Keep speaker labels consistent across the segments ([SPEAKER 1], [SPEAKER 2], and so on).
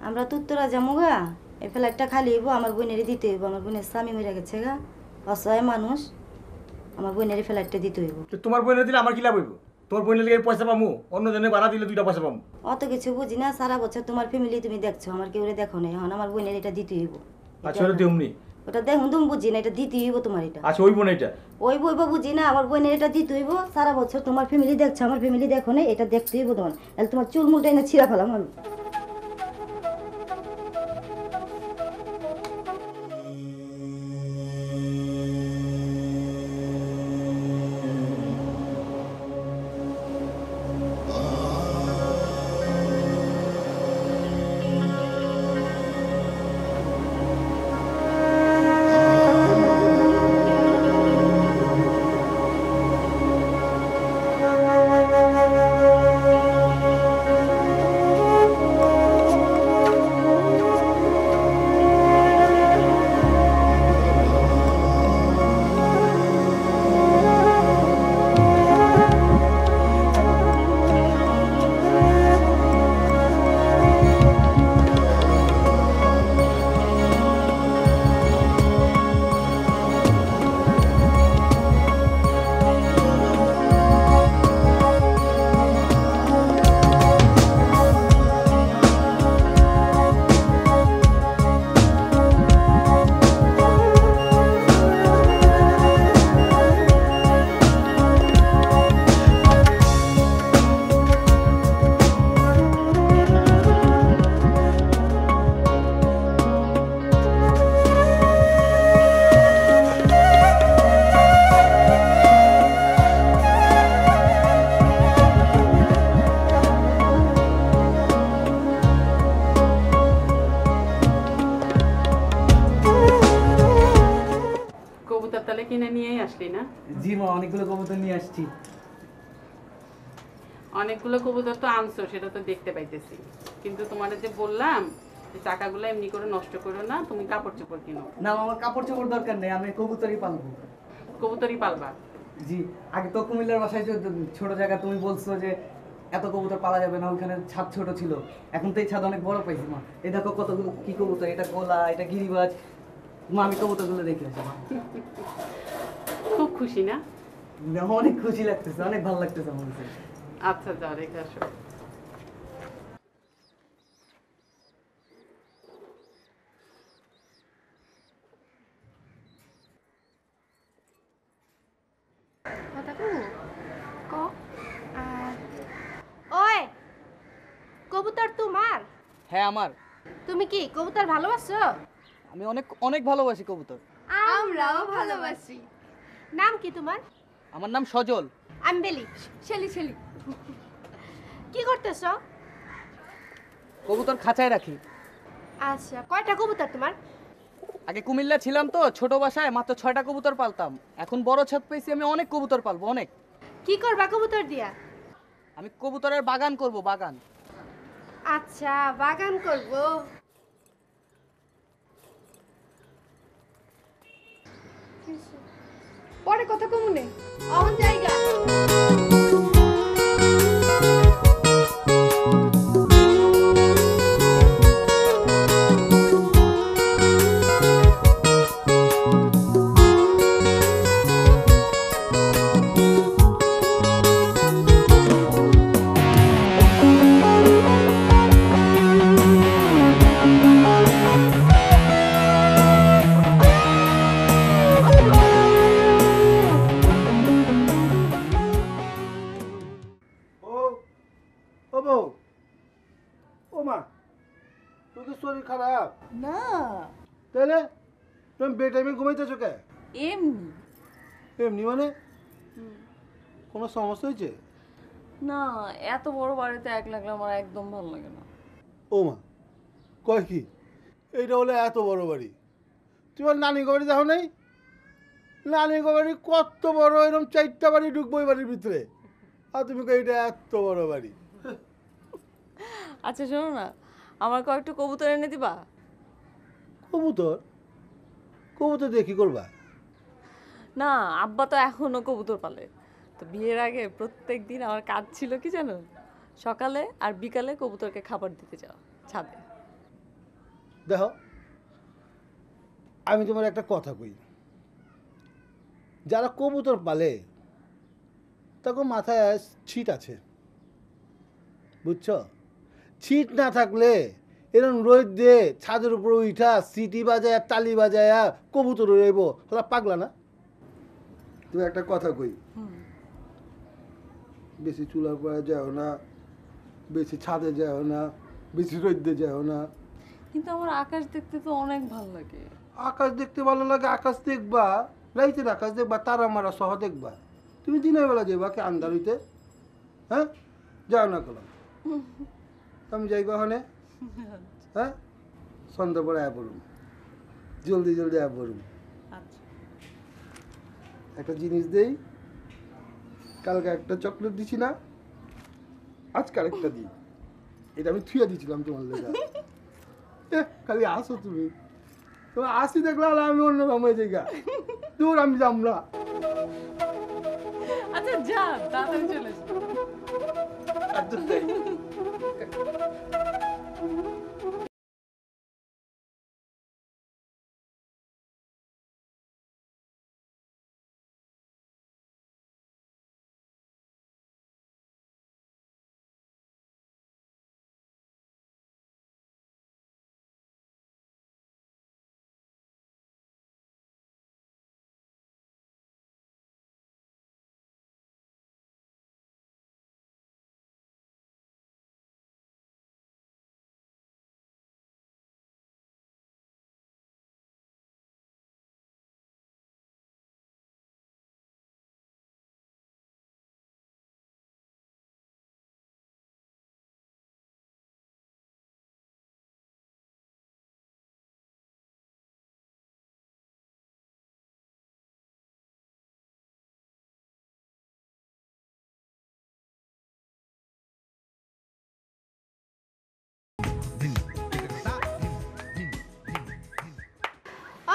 [SPEAKER 1] আমরা তো উত্তরা যাবো গা, এই ফ্ল্যাটটা খালি হইব, আমার বোনেরই দিতে হইব। আমার বোনের স্বামী মরে গেছে গা, অসহায় মানুষ, আমার বোনেরই ফ্ল্যাটটা দিতে হইব।
[SPEAKER 2] তোমার বোনের দিলে আমার কি লাভ হইব? তোমার বোনের লিগে পয়সা পামু, অন্য জনে ভাড়া দিলে 2টা পয়সা পামু।
[SPEAKER 1] অত কিছু বুঝি না, সারা বছর তোমার ফ্যামিলি তুমি দেখছো, আমার কেউ দেখো না। এখন আমার বোনের এটা দিতে হইব।
[SPEAKER 2] আচ্ছা ওটা দিউমনি।
[SPEAKER 1] ওটা দেখুন তুমি বুঝি না, এটা দিতে হইব তোমার। এটা
[SPEAKER 2] আচ্ছা ওই বোন এটা
[SPEAKER 1] ওই বইব বুঝি না, আমার বোনের এটা দিতে হইব। সারা বছর তোমার ফ্যামিলি দেখছো, আমার ফ্যামিলি দেখো না, এটা দেখতে হইব তোমার। তাহলে তোমার চুল মুলটা এনে ছিঁড়া ফেলাম আমি।
[SPEAKER 3] কবুতর তাহলে কিনে নিয়েই আসলি না?
[SPEAKER 4] জি মা, অনেকগুলো কবুতর নিয়ে আসছি।
[SPEAKER 3] অনেকগুলো কবুতর তো আনছো, সেটা তো দেখতে পাইতেছি, কিন্তু তোমার যে বললাম যে টাকাগুলো এমনি করে নষ্ট করো না, তুমি কাপড় চোপড় কিনো।
[SPEAKER 4] না আমার কাপড় চোপড় দরকার নেই, আমি কবুতরই পালবো।
[SPEAKER 3] কবুতরই পালবা?
[SPEAKER 4] জি, আগে তো কুমিল্লার বাসায় যে ছোট জায়গা, তুমি বলছো যে এত কবুতর পালা যাবে না, ওইখানে ছাদ ছোট ছিল, এখন তো এই ছাদ অনেক বড় পাইছি মা। এই দেখো কতগুলো কি কবুতর, এটা গোলা, এটা গিরিবাজ। মা আমি কবুতরগুলো দেখে আসি মা।
[SPEAKER 3] খুব খুশি না?
[SPEAKER 4] অনেক খুশি লাগতেছে, অনেক ভালো লাগতেছে আমার কাছে।
[SPEAKER 3] আচ্ছা যাও, রেখে আসো।
[SPEAKER 5] ওই কবুতর তোমার?
[SPEAKER 4] হ্যাঁ আমার।
[SPEAKER 5] তুমি কি কবুতর ভালোবাসো?
[SPEAKER 4] আমি অনেক অনেক ভালোবাসি কবুতর।
[SPEAKER 5] আমরাও ভালোবাসি। নাম কি তোমার?
[SPEAKER 4] আমার নাম সজল।
[SPEAKER 5] আমি বেলি। শেলি শেলি। কি করতেছ?
[SPEAKER 4] কবুতর খাঁচায় রাখি।
[SPEAKER 5] আচ্ছা, কয়টা কবুতর তোমার?
[SPEAKER 4] আগে কুমিল্লা ছিলাম তো, ছোট বাসায় মাত্র 6টা কবুতর পালতাম। এখন বড় ছাদ পেয়েছি, আমি অনেক কবুতর পালবো, অনেক।
[SPEAKER 5] কি করবা কবুতর দিয়া?
[SPEAKER 4] আমি কবুতরের বাগান করব, বাগান।
[SPEAKER 5] আচ্ছা, বাগান করব। পরে কথা কমুনে অন জায়গা।
[SPEAKER 6] শরীর খারাপ
[SPEAKER 7] না,
[SPEAKER 6] তাহলে তুমি বেটাইমে ঘুমাইতেছো কে?
[SPEAKER 7] এমনি।
[SPEAKER 6] এমনি মানে কোনো সমস্যা হয়েছে?
[SPEAKER 7] না, এত বড় বাড়িতে একলা একলা আমার একদম ভালো লাগে না।
[SPEAKER 6] ও মা, কয় কি এইটা হলো এত বড় বাড়ি? তোমার নানি বাড়ি দেখো নাই? নানি বাড়ি কত বড়, এরকম 4টা বাড়ি ঢুকবো এই বাড়ির ভিতরে, আর তুমি কই এটা এত বড় বাড়ি?
[SPEAKER 7] আচ্ছা শোনো না, আমার কয়েকটা কবুতর এনে দিবা?
[SPEAKER 6] কবুতর? কবুতর দিয়ে কি করবা?
[SPEAKER 7] না, আব্বা তো এখনো কবুতর পালে। তো বিয়ের আগে প্রত্যেক দিন আমার কাজ ছিল কি জানো, সকালে আর বিকালে কবুতরকে খাবার দিতে যাওয়া ছাদে।
[SPEAKER 6] দেখো আমি তোমার একটা কথা কই, যারা কবুতর পালে তখন মাথায় ছিট আছে, বুঝছো? ছিট না থাকলে এরকম রোদ দিয়ে ছাদের উপর উঠা সিটি বাজায় তালি বাজায় কবুতর রইব, ওরা পাগলা না? তুমি একটা কথা কই, বেশি চুলার পরে যাও না, বেশি ছাদে যাও না, বেশি রোদে যাও না।
[SPEAKER 7] কিন্তু আমার আকাশ দেখতে তো অনেক ভালো লাগে।
[SPEAKER 6] আকাশ দেখতে ভালো লাগে, আকাশ দেখবা, রাইতের আকাশ দেখবা, তারা মারা সহ দেখবা। তুমি দিনের বেলা যাইবা কি আন্ধার হইতে? হ্যাঁ, যাও না কলাম, আমি যাইবা ওখানে। হ্যাঁ, সন্ধ্যা পরে আয় পড়ুম, জলদি জলদি আয় পড়ুম। একটা জিনিস দেই, কালকে একটা চকলেট দিছি না, আজকে আরেকটা দিই। এটা আমি থুয়ে দিয়েছিলাম তোমার লেগে। খালি আসো তুমি, তোমার আসি দেখলে আমি অন্য সময় জায়গা দূর আমি যাম না।
[SPEAKER 7] আচ্ছা যা, তাড়াতাড়ি চলে এসো।
[SPEAKER 6] আচ্ছা তাই।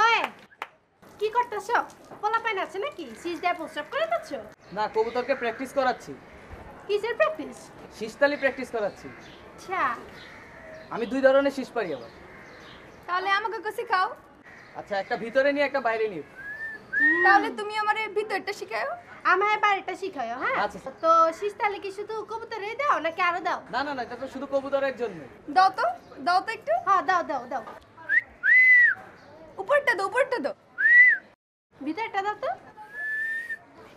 [SPEAKER 5] ওই কি করতেছ? পোলা পাইন আছে নাকি? সিজ দিয়ে প্রস্রাব করে দিচ্ছ?
[SPEAKER 4] না, কবুতরকে প্র্যাকটিস করাচ্ছি,
[SPEAKER 5] কিসের প্র্যাকটিস?
[SPEAKER 4] শীষতালি প্র্যাকটিস করাচ্ছি।
[SPEAKER 5] আচ্ছা,
[SPEAKER 4] আমি 2 ধরনের শীষ পারি আবার।
[SPEAKER 5] তাহলে আমাকে কো শিখাও।
[SPEAKER 4] আচ্ছা, একটা ভিতরে নিয়ে একটা বাইরে নিয়ে।
[SPEAKER 5] তাহলে তুমি আমারে ভিতরটা শিখাও, আমায় বাইরেটা শিখাও। হ্যাঁ,
[SPEAKER 4] আচ্ছা।
[SPEAKER 5] তো সিজ তাহলে কি শুধু কবুতরে দাও নাকি আরো দাও?
[SPEAKER 4] না না না, এটা তো শুধু কবুতরের জন্য।
[SPEAKER 5] দাও তো, দাও তো একটু। হ্যাঁ, দাও দাও দাও। উপরটা দাও, উপরটা দাও। ভিতরটা দাও তো।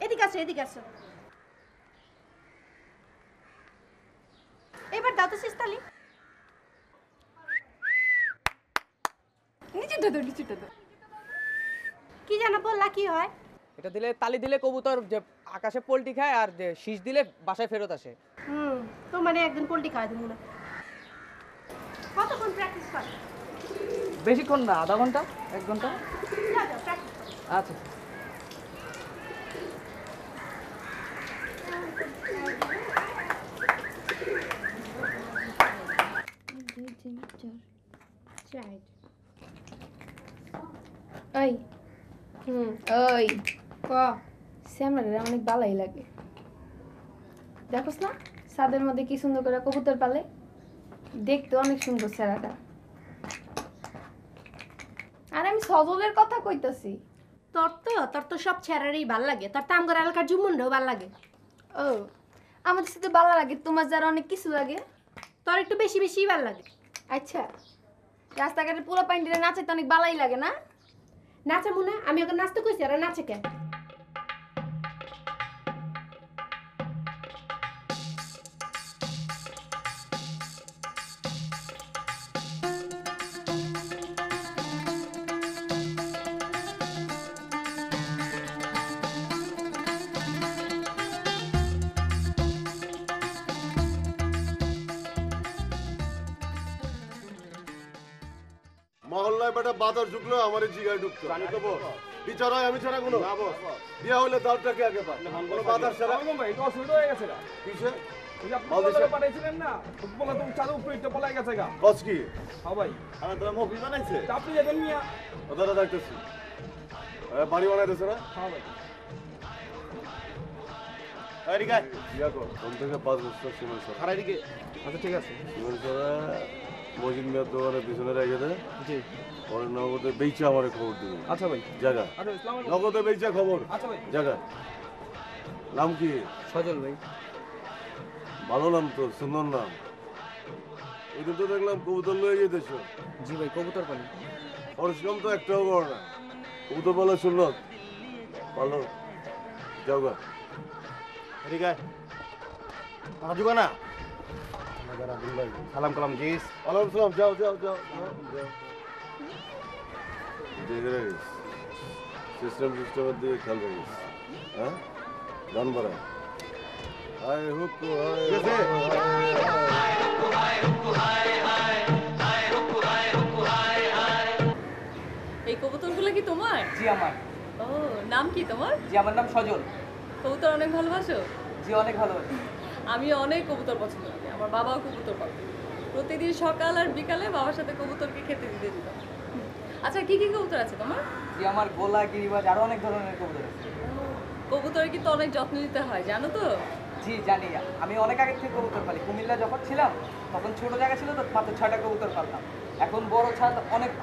[SPEAKER 5] এদিকে আসো, এদিকে আসো। এবার দাও তো সিস্তালি। নিচেটা দাও, নিচেটা দাও। কি জানো বললা কি হয়?
[SPEAKER 4] এটা দিলে, তালি দিলে কবুতর যে আকাশে পোল্টি খায়, আর যে শীষ দিলে বাসায় ফেরত আসে।
[SPEAKER 5] তো মানে একদিন পোল্ট্রি খাওয়া দেবো না। কতক্ষণ প্র্যাকটিস করো?
[SPEAKER 4] বেশিক্ষণ না, আধা ঘন্টা 1 ঘন্টা।
[SPEAKER 5] যাও যাও, প্র্যাকটিস করো।
[SPEAKER 4] আচ্ছা।
[SPEAKER 8] ওই ওই ক শ্যামলারে অনেক ভালোই লাগে। দেখোস না ছাদের মধ্যে কি সুন্দর করে কবুতর পালে, দেখতে অনেক সুন্দর ছেলেটা। আর আমি সজলের কথা কইতাছি।
[SPEAKER 5] তোর তো সব ছেড়ারই ভাল লাগে। তোর তো আমগর এলাকার জুমুনটাও ভাল লাগে।
[SPEAKER 8] ও, আমাদের সাথে ভালো লাগে, তোমার যারা অনেক কিছু লাগে।
[SPEAKER 5] তোর একটু বেশি বেশি ভাল লাগে।
[SPEAKER 8] আচ্ছা, রাস্তাঘাটে পুরো পাইন্ডিরে নাচাইতে অনেক ভালোই লাগে না?
[SPEAKER 5] নাচে মুনা, আমি ওকে নাচতে কইছি আর নাচে কে?
[SPEAKER 9] মহল্লায় বেটা বাজার ঢুকলো আমার জিগায় ঢুকতো আমি তো বিচার হয় আমি ছাড়া কোনো বিয়া হলে দাওয়াতটাকে আগে পায় কোনো বাজার ছাড়া
[SPEAKER 2] এটা অসুবিধা হয়ে গেছে
[SPEAKER 9] কিসে
[SPEAKER 2] পাঠাইছিলেন না বলা তুমি চালু উপরে একটা পলাই গেছে গা
[SPEAKER 9] কস কি
[SPEAKER 2] হ্যাঁ ভাই
[SPEAKER 9] আমার তোরা মুভি বানাইছে
[SPEAKER 2] আপনি যাবেন মিয়া
[SPEAKER 9] ওদারা দেখতেছি বাড়ি বানাইতেছে না
[SPEAKER 2] হ্যাঁ ভাই
[SPEAKER 9] এদিকে বিয়া কর কোন থেকে 5 বছর সিমেন্ট সর
[SPEAKER 2] আর এদিকে আচ্ছা ঠিক আছে
[SPEAKER 9] সিমেন্ট সর মজিদ মিয়ার দোকানের পিছনে রেখে দে।
[SPEAKER 4] জি।
[SPEAKER 9] পরে নগদে বেচা আমারে খবর দিবি।
[SPEAKER 4] আচ্ছা ভাই।
[SPEAKER 9] জায়গা।
[SPEAKER 4] আচ্ছা আসসালামু আলাইকুম।
[SPEAKER 9] নগদে বেচা খবর।
[SPEAKER 4] আচ্ছা ভাই।
[SPEAKER 9] জায়গা। নাম কি?
[SPEAKER 4] সজল ভাই।
[SPEAKER 9] ভালো নাম তো, সুন্দর নাম। ওইদিন তো দেখলাম কবুতর লয়ে যেতেছ।
[SPEAKER 4] জি ভাই, কবুতর পালি।
[SPEAKER 9] পরিশ্রম তো একটাও বড় না। কবুতর পালা সুন্নত। ভালো। যাও গা।
[SPEAKER 2] ঠিক আছে রাজুকা না সালাম কালাম জিস
[SPEAKER 9] ওয়ালাইকুম সালাম। যাও যাও যাও যাও যাও। দেখে রাখিস। সিস্টেমের দিকে খেয়াল রাখিস। হ্যাঁ গান বাড়া। হায় হুক্কু হায়
[SPEAKER 7] এই কবুতরগুলো কি তোমার?
[SPEAKER 4] জি আমার।
[SPEAKER 7] ও, নাম কি তোমার?
[SPEAKER 4] জি আমার নাম সজল।
[SPEAKER 7] কবুতর অনেক ভালোবাসো?
[SPEAKER 4] জি অনেক ভালোবাসি।
[SPEAKER 7] আমি অনেক কবুতর পছন্দ করি। আমার বাবাও কবুতর পালতো। প্রতিদিন সকাল আর বিকালে বাবার সাথে কবুতরকে খেতে দিতে দিতাম। আচ্ছা, কি কি কবুতর আছে তোমার?
[SPEAKER 4] জি আমার গোলা, গিরিবাজ আরো অনেক ধরনের কবুতর আছে।
[SPEAKER 7] কবুতরের কিন্তু অনেক যত্ন নিতে হয়, জানো তো?
[SPEAKER 4] জি জানি। আমি অনেক আগে থেকে কবুতর পালি। কুমিল্লা যখন ছিলাম তখন ছোট জায়গা ছিল তো, মাত্র 6টা কবুতর পালতাম। এখন বড় ছাদ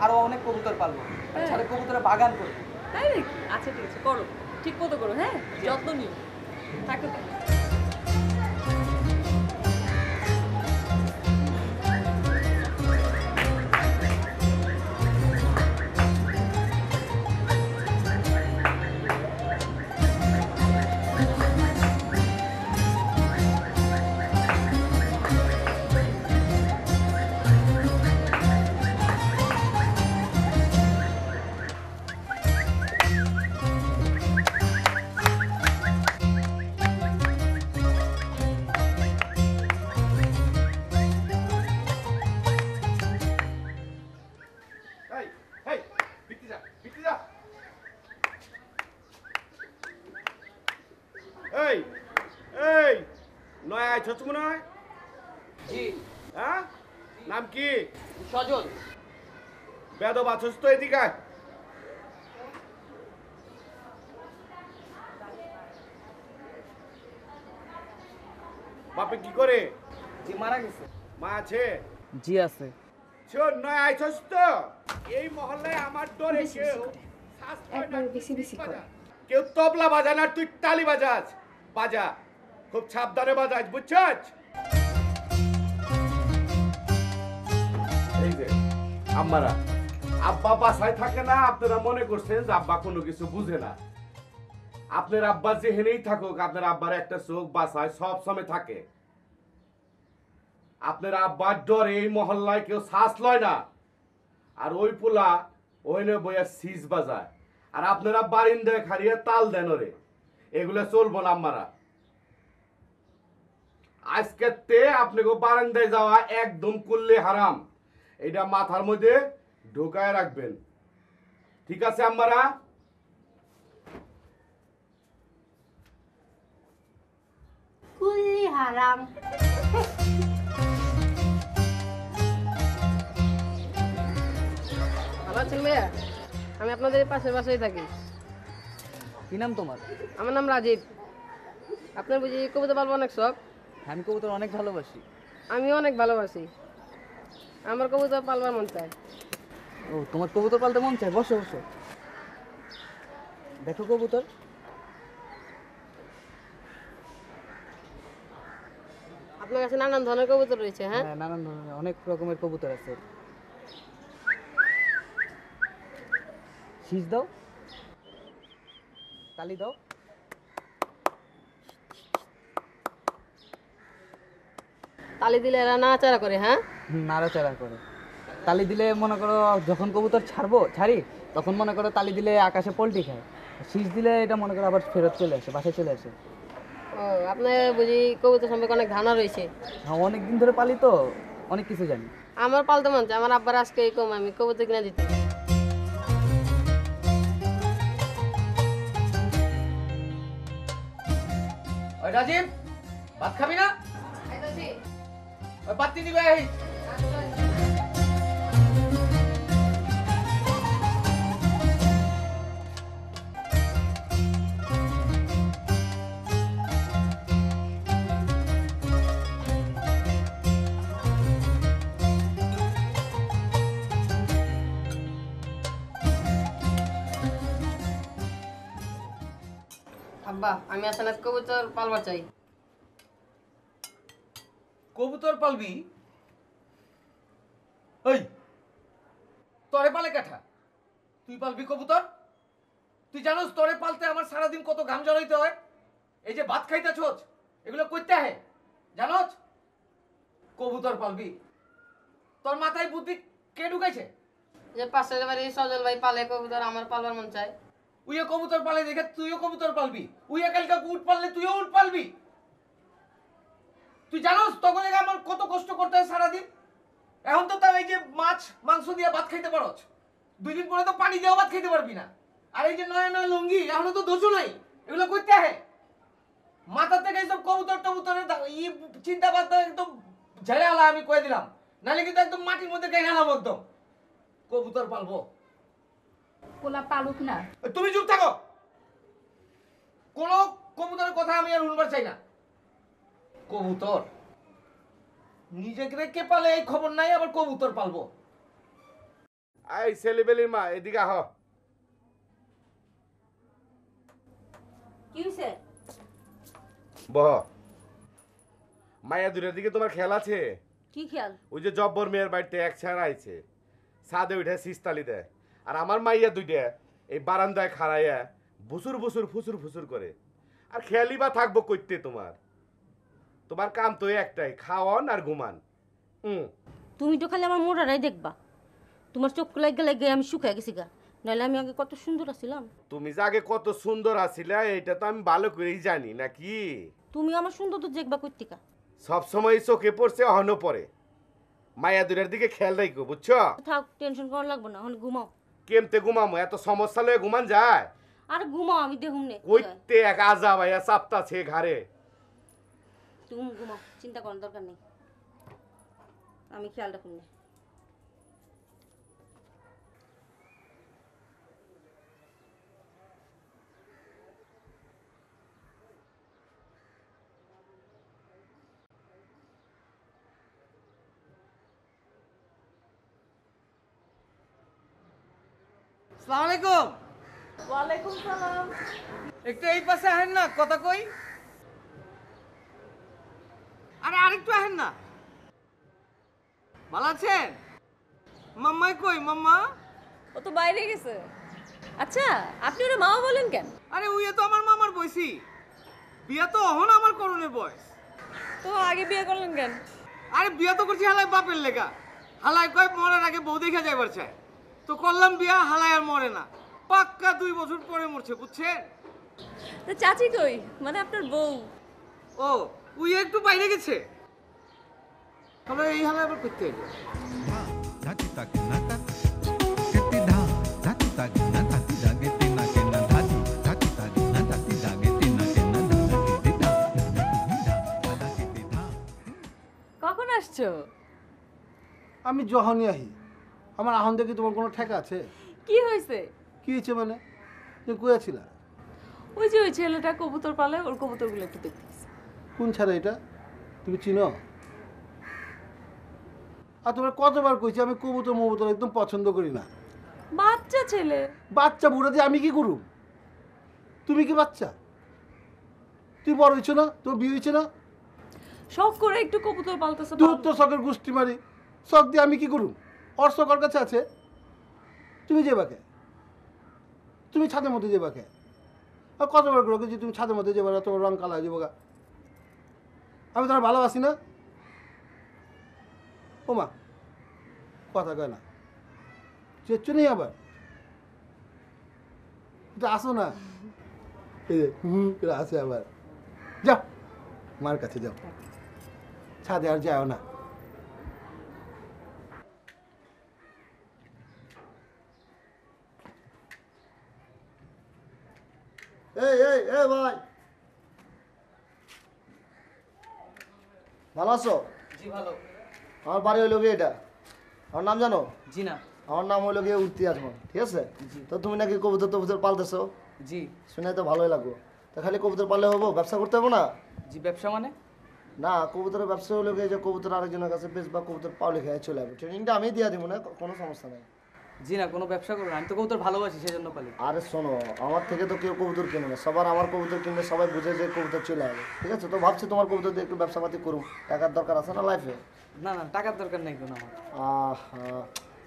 [SPEAKER 4] আরো অনেক কবুতর পালবো। ছাদে কবুতরের বাগান করবো।
[SPEAKER 7] তাই নাকি? আচ্ছা ঠিক আছে, করো, ঠিক মতো করো। হ্যাঁ, যত্ন নিও। থাকো তো।
[SPEAKER 2] এই এই নয় আইছস মনে হয়?
[SPEAKER 4] জি।
[SPEAKER 2] হ্যাঁ নাম কি?
[SPEAKER 4] সজল।
[SPEAKER 2] বেদব আছস তো, এদিকে আয়। বাপে কি করে?
[SPEAKER 4] জি মারা গেছে।
[SPEAKER 2] মা আছে?
[SPEAKER 4] জি আছে।
[SPEAKER 2] শোন নয় আইছস তো, এই মহল্লায় আমার ডরে কেউ
[SPEAKER 8] একবার বেশি বেশি করে।
[SPEAKER 2] কেউ তবলা বাজায় না, তুই তালি বাজাস। বাজা, খুব সাবধানে বাজাস, বুঝছস? এই যে আম্মারা, আব্বা বাসায় থাকে না, আপনারা মনে করছেন যে আব্বা কোনো কিছু বুঝে না। আপনার আব্বা যেখানেই থাকুক, আপনার আব্বার একটা চোখ বাসায় সব সময় থাকে। আপনার আব্বার ডরে এই মহল্লায় কেউ শ্বাস লয় না। আর ওই পোলা ওইনে বইয়া সিজ বাজায়, আর আপনারা বারিন্দায় খাড়িয়ে তাল দেন ওরে। এগুলো চলবো না আম্মারা। আজকে তে আপনাকে বারান্দায় যাওয়া একদম করলে হারাম। এটা মাথার মধ্যে ঢোকায় রাখবেন, ঠিক আছে আম্মারা?
[SPEAKER 5] কুল্লি হারাম।
[SPEAKER 10] ভালো আছেন ভাইয়া? আমি আপনাদের পাশের বাসায় থাকি।
[SPEAKER 4] কি নাম তোমার?
[SPEAKER 10] আমার নাম রাজীব। আপনার বুঝি কবুতর পালবো অনেক শখ?
[SPEAKER 4] আমি কবুতর অনেক ভালোবাসি।
[SPEAKER 10] আমি অনেক ভালোবাসি। আমার কবুতর পালবার মন চায়।
[SPEAKER 4] ও তোমার কবুতর পালতে মন চায়? বসো বসো, দেখো কবুতর।
[SPEAKER 10] আপনার কাছে নানান ধরনের কবুতর রয়েছে? হ্যাঁ,
[SPEAKER 4] হ্যাঁ নানান ধরনের অনেক রকমের কবুতর আছে। শীষ দাও, তালি দাও।
[SPEAKER 10] তালি দিলে এরা নাড়াচাড়া করে? হ্যাঁ,
[SPEAKER 4] নাড়াচাড়া করে। তালি দিলে মনে করো যখন কবুতর ছাড়ি তখন মনে করো তালি দিলে আকাশে পল্টি খায়। শীষ দিলে এটা মনে করো আবার ফেরত চলে আসে, বাসায় চলে আসে।
[SPEAKER 10] ও আপনার বুঝি কবুতর সম্পর্কে অনেক ধারণা রয়েছে?
[SPEAKER 4] হ্যাঁ অনেক দিন ধরে পালি তো, অনেক কিছু জানি।
[SPEAKER 10] আমার পালতে মন চায়। আমার আব্বার আজকে কম, আমি কবুতর কিনা দিতে।
[SPEAKER 4] ওই রাজীব, ভাত খাবি না? ওই পাত্তি দিবে।
[SPEAKER 10] আব্বা আমি আসলে কবুতর পালবার চাই।
[SPEAKER 11] কবুতর পালবি? ওই তরে পালে কাঠা, তুই পালবি কবুতর? তুই জানোস তরে পালতে আমার সারাদিন কত ঘাম ঝরাইতে হয়? এই যে ভাত খাইতেছোস এগুলো করতে হয় জানোস? কবুতর পালবি? তোর মাথায় বুদ্ধি কে ঢুকাইছে?
[SPEAKER 10] যে পাশের বাড়ি সজল ভাই পালে কবুতর, আমার পালবার মন চায়।
[SPEAKER 11] উইয়ে কবুতর পালে দেখে তুইও কবুতর পালবি? উইয়ে কালকে উট পাললে তুইও উট পালবি? তুই জানোস তখন আমার কত কষ্ট করতে হয় সারাদিন? এখন তো তাও এই যে মাছ মাংস দিয়ে ভাত খাইতে পারছ, 2 দিন পরে তো পানি দিয়েও ভাত খাইতে পারবি না। আর এই যে নয়া নয়া লুঙ্গি এখনো তো দোষও নাই, এগুলো করতে হয়। মাথা থেকে এইসব কবুতর টবুতরের চিন্তা ভাবনা একদম ঝেড়ে আলা আমি কয়ে দিলাম, নাহলে কিন্তু একদম মাটির মধ্যে গাই আনাবো একদম। কবুতর পালবো?
[SPEAKER 5] পোলা পালুক না।
[SPEAKER 11] তুমি চুপ থাকো, কোনো কবুতরের কথা আমি আর শুনবার চাই না। কবুতর নিজেকে কে পালে এই খবর নাই, আবার কবুতর পালবো?
[SPEAKER 2] এই ছেলেবেলির মা এদিকে আহ।
[SPEAKER 1] কি হইছে?
[SPEAKER 2] বহ। মায়া দুটার দিকে তোমার খেয়াল আছে?
[SPEAKER 1] কি খেয়াল?
[SPEAKER 2] ওই যে জব্বর মেয়ের বাড়িতে এক ছাড়া আইছে, ছাদে উঠে সিস্তালি দেয়, আর আমার মাইয়া দুইটা এই বারান্দায় খাড়াইয়া বুসুর বুসুর ফুসুর ফুসুর করে। আর খেয়ালি বা থাকবো করতে তোমার? তোমার কাম তো একটাই, খাওয়ান আর ঘুমান।
[SPEAKER 12] তুমি তো খালি আমার মোড়ারাই দেখবা, তোমার চোখ লাগে লাগে আমি শুকাই গেছি গা, নাহলে আমি আগে কত সুন্দর আছিলাম।
[SPEAKER 2] তুমি যে আগে কত সুন্দর আছিলা এটা তো আমি ভালো করেই জানি নাকি?
[SPEAKER 12] তুমি আমার সুন্দর তো দেখবা কর্তিকা,
[SPEAKER 2] সবসময় চোখে পড়ছে অহনো পরে। মায়া দুটার দিকে খেয়াল রাখো বুঝছো?
[SPEAKER 12] থাক টেনশন করা লাগবো না, এখন ঘুমাও।
[SPEAKER 2] কেমতে ঘুমামো? এত সমস্যা লয়ে ঘুমান যায়?
[SPEAKER 12] আর ঘুমাও, আমি দেখুন নে
[SPEAKER 2] কইতে এক আজা ভাইয়া চাপতাছে ঘাড়ে।
[SPEAKER 12] তুমি ঘুমাও, চিন্তা করার দরকার নেই, আমি খেয়াল রাখুন না।
[SPEAKER 11] আসসালামু আলাইকুম।
[SPEAKER 7] ওয়ালাইকুম সালাম।
[SPEAKER 11] একটু এই পাশে আহেন না, কথা কই। আরে আরেকটু আহেন না। ভালো আছেন? মাম্মাই কই? মাম্মা
[SPEAKER 7] ও তো বাইরে গেছে। আচ্ছা আপনি ওরা মামা বলেন কেন?
[SPEAKER 11] আরে উইয়ে তো আমার মামার বয়সী, বিয়া তো অহন আমার করণের বয়স।
[SPEAKER 7] তো আগে বিয়ে করলেন কেন?
[SPEAKER 11] আরে বিয়া তো করছি হালাই বাপের লেগা। হালাই কয় মরার আগে বউ দেখে যাইবার চায়, তো করলাম বিয়া। হালাই আর মরে না, পাক্কা 2 বছর পরে মরছে বুঝছেন?
[SPEAKER 7] তো চাচি কই, মানে আপনার বউ?
[SPEAKER 11] ও উই একটু বাইরে গেছে। তবে এই হালাই আবার করতে এলো।
[SPEAKER 7] কখন আসছো?
[SPEAKER 6] আমি যখনই আহি, আমার আহন দেখি তোমার কোনো ঠেকা আছে?
[SPEAKER 7] কি হয়েছে?
[SPEAKER 6] কি হয়েছে মানে? তুমি কইয়াছিলা?
[SPEAKER 7] ওই যে ওই ছেলেটা কবুতর পালে, ওর কবুতরগুলো একটু দেখতে গেছে।
[SPEAKER 6] কোন ছাড়া এটা? তুমি চিনো? আর তোমার কতবার কইছি আমি কবুতর মবুতর একদম পছন্দ করি না।
[SPEAKER 7] বাচ্চা ছেলে।
[SPEAKER 6] বাচ্চা বুড়া দিয়ে আমি কি করু? তুমি কি বাচ্চা? তুই বড় হয়েছো না? তোর বিয়ে হয়েছে না?
[SPEAKER 7] শখ করে একটু কবুতর পালতেছে।
[SPEAKER 6] তুই তো শখের গোষ্ঠী মারি, শখ দিয়ে আমি কি করু? ওর শখ ওর কাছে আছে। তুমি যে বাকে, তুমি ছাদের মধ্যে যে বাকে, আর কতবার করে যে তুমি ছাদের মধ্যে যাবে না, তোমার রং কালা হয়ে যাবো গা। আমি তোমার ভালোবাসি না? ও মা কথা কয় না, চেচ্ছ নেই আবার এটা আসো না। এই যে এটা আসে আবার। যাও মার কাছে যাও, ছাদে আর যাও না।
[SPEAKER 13] এই এই এ ভাই, ভালো আছো?
[SPEAKER 4] জি ভালো।
[SPEAKER 13] আমার বাড়ি হইলো গিয়ে এটা, আমার নাম জানো?
[SPEAKER 4] জি না।
[SPEAKER 13] আমার নাম হইলো গিয়ে উঠতে আসবো, ঠিক আছে? তো তুমি নাকি কবুতর টবুতর পালতেছো?
[SPEAKER 4] জি।
[SPEAKER 13] শুনে তো ভালোই লাগলো। তো খালি কবুতর পাললে হবো? ব্যবসা করতে হবো না?
[SPEAKER 4] জি। ব্যবসা মানে?
[SPEAKER 13] না, কবুতরের ব্যবসা হলো গিয়ে যে কবুতর আরেকজনের কাছে বেশ বা কবুতর পাওলে খেয়ে চলে যাবে, ট্রেনিংটা আমি দিয়ে দিব না, কোনো সমস্যা নেই।
[SPEAKER 4] জি না, কোনো ব্যবসা করবো না, আমি তো কবুতর ভালোবাসি সেজন্য পালি।
[SPEAKER 13] আরে শোনো, আমার থেকে তো কেউ কবুতর কিনে না, সবার আমার কবুতর কিনলে সবাই বুঝে যে কবুতর চলে আসবে, ঠিক আছে? তো ভাবছি তোমার কবুতর দিয়ে একটু ব্যবসা পাতি করুন, টাকার দরকার আছে না লাইফে?
[SPEAKER 4] না না, টাকার দরকার নেই কোনো আমার।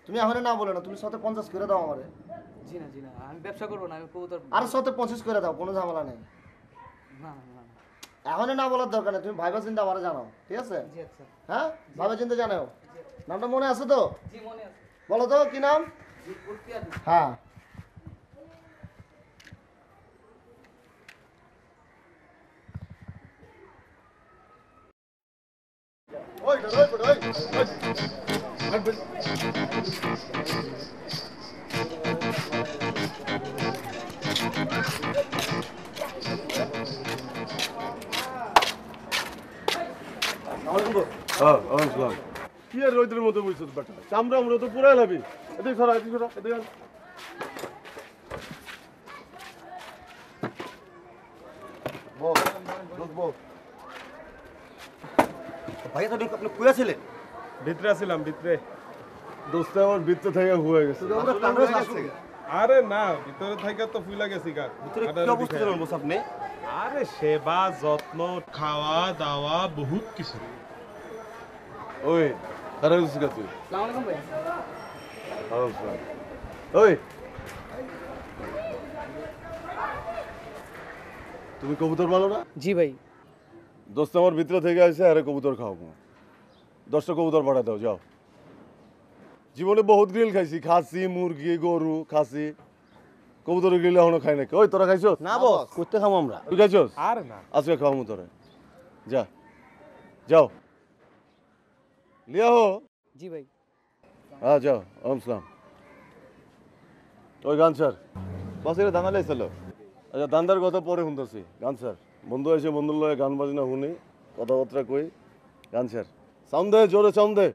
[SPEAKER 13] তুমি এখন না বলে না, তুমি 150 করে দাও আমারে।
[SPEAKER 4] জি না জি না, আমি ব্যবসা করবো না, আমি কবুতর।
[SPEAKER 13] আরে 125 করে দাও, কোনো ঝামেলা নেই।
[SPEAKER 4] না না না,
[SPEAKER 13] এখন না বলার দরকার নেই, তুমি ভাইবা চিন্তা আমারে জানাও, ঠিক আছে?
[SPEAKER 4] জি আচ্ছা।
[SPEAKER 13] হ্যাঁ, ভাইবা চিন্তা জানাও। নামটা মনে আছে তো?
[SPEAKER 4] জি মনে আছে।
[SPEAKER 13] বলো তো কি নাম?
[SPEAKER 4] জি বলতিয়াদি।
[SPEAKER 13] হ্যাঁ। ওই ওই
[SPEAKER 9] কি আর রোদের মতো বুঝছিস বেটা, চামড়া আমরা তো পুরাই লাবি। এদিকে সরা, এদিকে সরা, এদিকে আন।
[SPEAKER 11] ভাইয়া তো আপনি কুয়া ছিলেন?
[SPEAKER 2] ভিতরে আছিলাম, ভিতরে।
[SPEAKER 9] দোস্ত আমার বৃত্তে থেকে হয়ে গেছে।
[SPEAKER 2] আরে না, ভিতরে থাইকা তো ফুলা গেছি গা।
[SPEAKER 11] ভিতরে কি অবস্থা জানেন বস আপনি?
[SPEAKER 2] আরে সেবা যত্ন খাওয়া দাওয়া বহুত কিছু।
[SPEAKER 9] ওই তারা গেছিস কা তুই?
[SPEAKER 4] আসসালামু আলাইকুম ভাই।
[SPEAKER 9] ওই তুমি কবুতর ভালো না?
[SPEAKER 4] জি ভাই।
[SPEAKER 9] দোস্ত আমার ভিতরে থেকে আসে, আরে কবুতর খাওয়াবো, 10টা কবুতর পাঠা দাও, যাও। জীবনে বহুত গ্রিল খাইছি, খাসি মুরগি গরু খাসি, কবুতরের গ্রিল এখনো খাই নাকি? ওই তোরা খাইছো?
[SPEAKER 11] না বস, করতে খাবো আমরা।
[SPEAKER 9] তুই খাইছস?
[SPEAKER 2] আরে না,
[SPEAKER 9] আজকে খাওয়াবো তোরা, যা যাও লিয়া হো।
[SPEAKER 4] জি ভাই।
[SPEAKER 9] হ্যাঁ যাও। আসসালাম। ওই গান স্যার বাসের দাঙ্গা লাইছিল। আচ্ছা দান্দার কথা পরে শুনতেছি। গান স্যার বন্ধু এসে বন্ধুর লয়ে গান বাজনা শুনি, কথাবার্তা কই। গান স্যার সাউন্ড দে, জোরে সাউন্ড দে।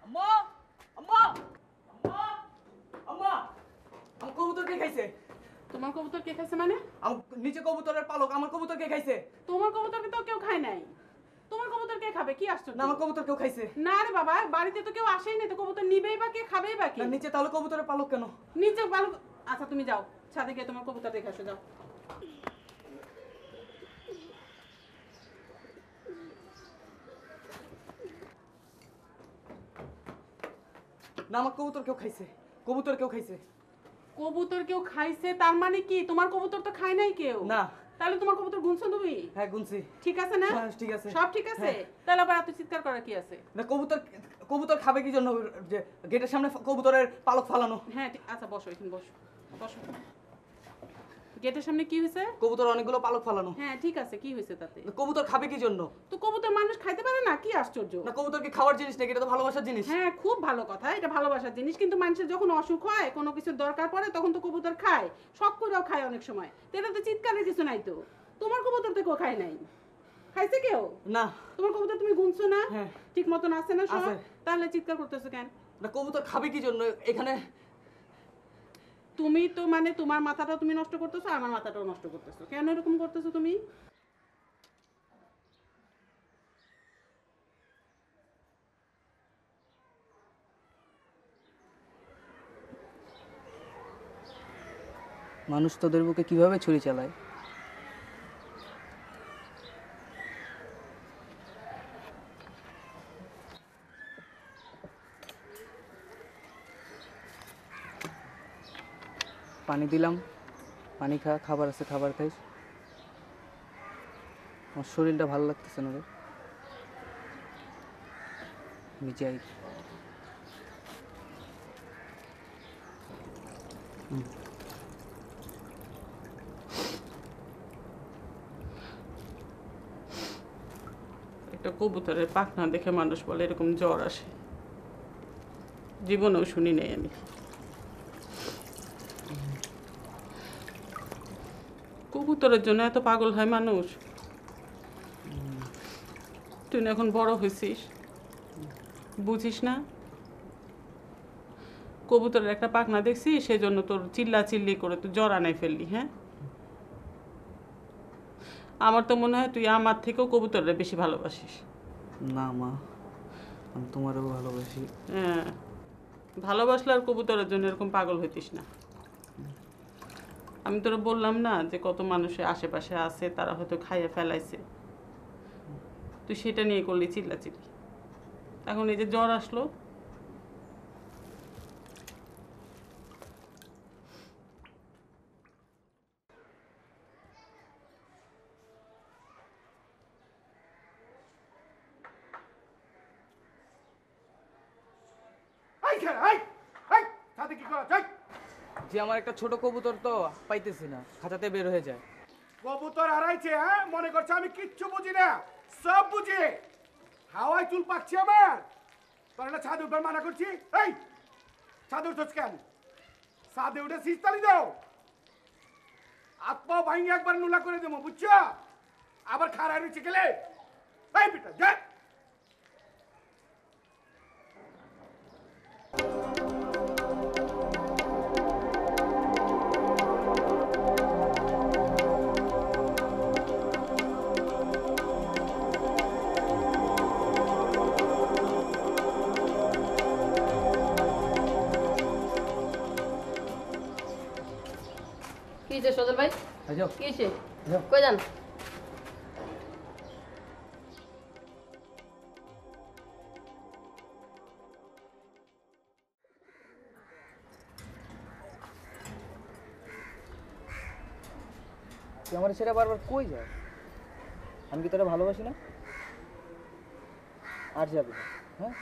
[SPEAKER 4] আম্মা আম্মা আম্মা আম্মা, আমার কবুতর কে খাইছে?
[SPEAKER 3] তোমার কবুতর কে খাইছে মানে?
[SPEAKER 4] আমার নিচে কবুতরের পালক, আমার কবুতর কে খাইছে?
[SPEAKER 3] তোমার কবুতরকে তো কেউ খায় নাই। তোমার কবুতর কে খাবে? কি আশ্চর্য!
[SPEAKER 4] না, আমার কবুতর কেউ খাইছে
[SPEAKER 3] না রে বাবা, বাড়িতে তো কেউ আসেই না, তো কবুতর নিবেই বা কে, খাবেই বা কে?
[SPEAKER 4] না, নিচে তাহলে কবুতরের পালক কেন?
[SPEAKER 3] নিচে ভালো। আচ্ছা তুমি যাও, ছাদে গিয়ে তোমার কবুতর দেখে আসো, যাও।
[SPEAKER 4] না, আমার কবুতর কেউ খাইছে, কবুতর কেউ খাইছে।
[SPEAKER 3] কবুতর কেউ খাইছে তার মানে কি? তোমার কবুতর তো খায় নাই কেউ।
[SPEAKER 4] না।
[SPEAKER 3] তাহলে তোমার কবুতর গুনছো তুমি?
[SPEAKER 4] হ্যাঁ গুনছি।
[SPEAKER 3] ঠিক আছে না?
[SPEAKER 4] হ্যাঁ ঠিক আছে।
[SPEAKER 3] সব ঠিক আছে? তাহলে আবার এত চিৎকার করা কি আছে?
[SPEAKER 4] না, কবুতর কবুতর খাবে কি জন্য? যে গেটের সামনে কবুতরের পালক ফালানো।
[SPEAKER 3] হ্যাঁ আচ্ছা বসো, এখানে বসো, বসো। গেটের সামনে কি হয়েছে?
[SPEAKER 4] কবুতর অনেকগুলো পালক ফালানো।
[SPEAKER 3] হ্যাঁ ঠিক আছে, কি হয়েছে তাতে?
[SPEAKER 4] কবুতর খাবে কি জন্য?
[SPEAKER 3] তো কবুতর মানুষ খাইতে পারে না, কি আশ্চর্য!
[SPEAKER 4] না, কবুতর কি খাওয়ার জিনিস নাকি? এটা তো ভালোবাসার জিনিস।
[SPEAKER 3] হ্যাঁ খুব ভালো কথা, এটা ভালোবাসার জিনিস, কিন্তু মানুষের যখন অসুখ হয়, কোনো কিছুর দরকার পড়ে, তখন তো কবুতর খায়, শখ করেও খায় অনেক সময়। তো এটা তো চিৎকারের কিছু নাই তো। তোমার কবুতর তো কেউ খায় নাই। খাইছে কেউ?
[SPEAKER 4] না।
[SPEAKER 3] তোমার কবুতর তুমি গুনছো না?
[SPEAKER 4] হ্যাঁ।
[SPEAKER 3] ঠিক মতন আছে না সব?
[SPEAKER 4] আছে।
[SPEAKER 3] তাহলে চিৎকার করতেছো কেন?
[SPEAKER 4] না, কবুতর খাবে কি জন্য এখানে?
[SPEAKER 3] তুমি তো মানে তোমার মাথাটা তুমি নষ্ট করতেছো, আমার মাথাটাও নষ্ট করতেছো। কেন এরকম করতেছো তুমি?
[SPEAKER 4] মানুষ তোদের বুকে কিভাবে ছুরি চালায়? পানি দিলাম, পানি খা, খাবার আছে খাবার খাইস। আমার শরীরটা ভালো লাগতেছে না রে, আমি যাই।
[SPEAKER 3] একটা কবুতরের পাখনা দেখে মানুষ বলে এরকম জ্বর আসে, জীবনেও শুনি নাই আমি। কবুতরের জন্য এত পাগল হয় মানুষ। তুই না এখন বড় হয়েছিস, বুঝিস না? কবুতরের একটা পাখনা দেখছি, সেজন্য তোর চিল্লা চিল্লি করে তুই জ্বর আনাই ফেললি। হ্যাঁ, আমার তো মনে হয় তুই আমার থেকেও কবুতরের বেশি ভালোবাসিস।
[SPEAKER 4] না মা, আমি তোমারও ভালোবাসি।
[SPEAKER 3] হ্যাঁ, ভালোবাসলে আর কবুতরের জন্য এরকম পাগল হইতিস না। আমি তোরা বললাম না যে কত মানুষের আশেপাশে আছে, তারা হয়তো খাইয়ে ফেলাইছে, তুই সেটা নিয়ে করলি চিল্লাচিল্লি। এখন এই যে জ্বর আসলো,
[SPEAKER 4] যে আমার একটা ছোট কবুতর তো পাইতেছি না, খাঁচাতে বের হয়ে যায়।
[SPEAKER 2] কবুতর হারাইছে? হ্যাঁ, মনে করছে আমি কিচ্ছু বুঝি না, সব বুঝি। হাওয়ায় চুল পাকছে আমার, তোর একটা ছাদে উঠবার মানা করছি। এই ছাদে উঠছ কেন? ছাদে উঠে শীততালি দাও, আত্মা ভাঙি একবার নুলা করে দেবো, বুঝছো? আবার খারাপ রয়েছে গেলে এই বেটা যা।
[SPEAKER 10] কিসে সজল ভাই?
[SPEAKER 4] যাও
[SPEAKER 10] কিসে?
[SPEAKER 4] যাও।
[SPEAKER 10] কই যান?
[SPEAKER 4] তুই আমার ছেড়ে বারবার কই যায়? আমি কি তোরা ভালোবাসি না? আর যাবে না, হ্যাঁ?